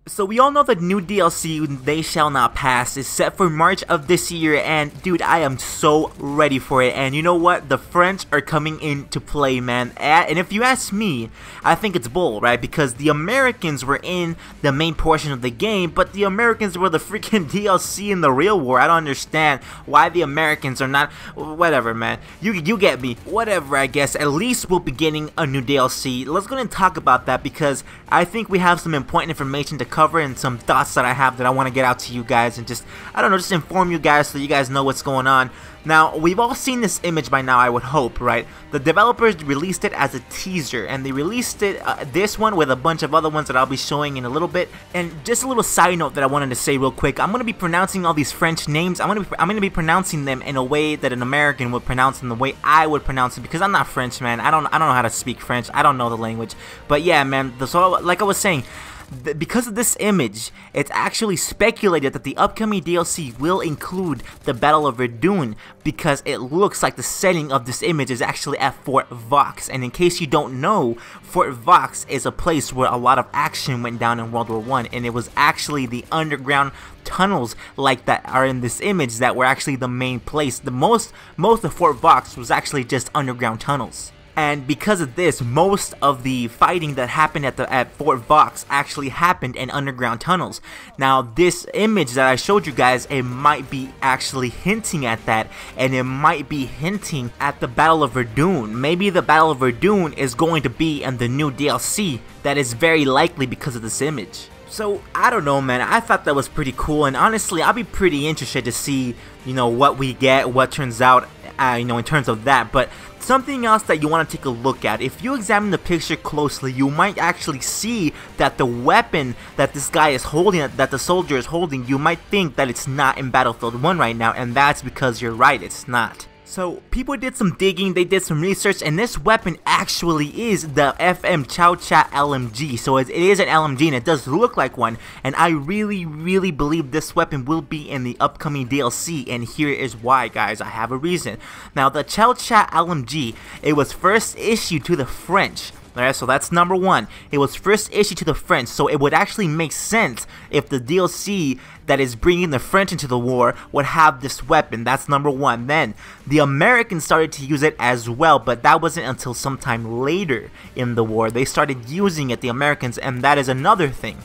So we all know the new DLC, They Shall Not Pass, is set for March of this year, and dude, I am so ready for it. And you know what? The French are coming into play, man. And if you ask me, I think it's bull, right? Because the Americans were in the main portion of the game, but the Americans were the freaking DLC in the real war. I don't understand why the Americans are not. Whatever, man. You get me. Whatever, I guess. At least we'll be getting a new DLC. Let's go ahead and talk about that because I think we have some important information to cover and some thoughts that I have that I want to get out to you guys and just, I don't know, just inform you guys so you guys know what's going on. Now, we've all seen this image by now, I would hope, right? The developers released it as a teaser, and they released it, this one with a bunch of other ones that I'll be showing in a little bit. And just a little side note that I wanted to say real quick, I'm going to be pronouncing all these French names, I'm going to be pronouncing them in a way that an American would pronounce them, the way I would pronounce them, because I'm not French, man. I don't know how to speak French, I don't know the language. But yeah, man, so like I was saying, because of this image, it's actually speculated that the upcoming DLC will include the Battle of Verdun because it looks like the setting of this image is actually at Fort Vaux. And in case you don't know, Fort Vaux is a place where a lot of action went down in World War I, and it was actually the underground tunnels like that are in this image that were actually the main place. The most of Fort Vaux was actually just underground tunnels. And because of this, most of the fighting that happened at Fort Vaux actually happened in underground tunnels. Now, this image that I showed you guys, it might be actually hinting at that, and it might be hinting at the Battle of Verdun. Maybe the Battle of Verdun is going to be in the new DLC. That is very likely because of this image. So, I don't know, man, I thought that was pretty cool, and honestly, I'll be pretty interested to see, you know, what we get, what turns out, you know, in terms of that. But something else that you want to take a look at, if you examine the picture closely, you might actually see that the weapon that this guy is holding, that the soldier is holding, you might think that it's not in Battlefield 1 right now, and that's because you're right, it's not. So people did some digging, they did some research, and this weapon actually is the FM Chow Chat LMG. So it is an LMG and it does look like one, and I really believe this weapon will be in the upcoming DLC, and here is why, guys. I have a reason. Now, the Chow Chat LMG, it was first issued to the French. Alright, so that's number one. It was first issued to the French, so it would actually make sense if the DLC that is bringing the French into the war would have this weapon. That's number one. Then, the Americans started to use it as well, but that wasn't until sometime later in the war. They started using it, the Americans, and that is another thing.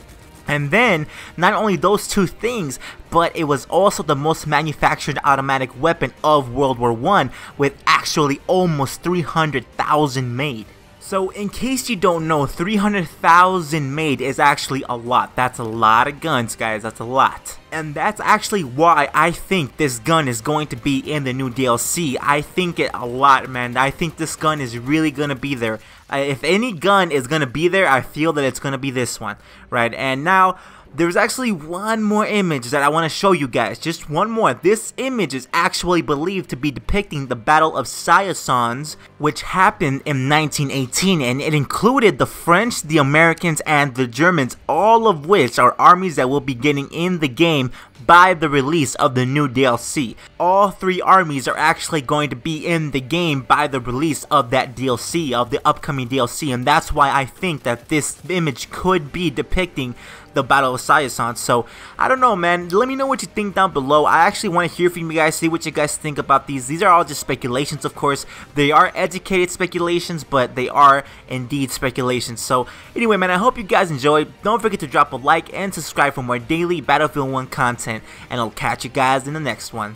And then, not only those two things, but it was also the most manufactured automatic weapon of World War I, with actually almost 300,000 made. So, in case you don't know, 300,000 made is actually a lot. That's a lot of guns, guys. That's a lot. And that's actually why I think this gun is going to be in the new DLC. I think it a lot, man. I think this gun is really going to be there. If any gun is going to be there, I feel that it's going to be this one, right? And now, there's actually one more image that I want to show you guys. Just one more. This image is actually believed to be depicting the Battle of Soissons, which happened in 1918, and it included the French, the Americans, and the Germans, all of which are armies that will be getting in the game by the release of the new DLC. All three armies are actually going to be in the game by the release of that DLC, of the upcoming DLC, and that's why I think that this image could be depicting the Battle of Soissons. So, I don't know, man. Let me know what you think down below. I actually want to hear from you guys, see what you guys think about these. These are all just speculations, of course. They are educated speculations, but they are indeed speculations. So, anyway, man, I hope you guys enjoyed. Don't forget to drop a like and subscribe for more daily Battlefield 1 content, and I'll catch you guys in the next one.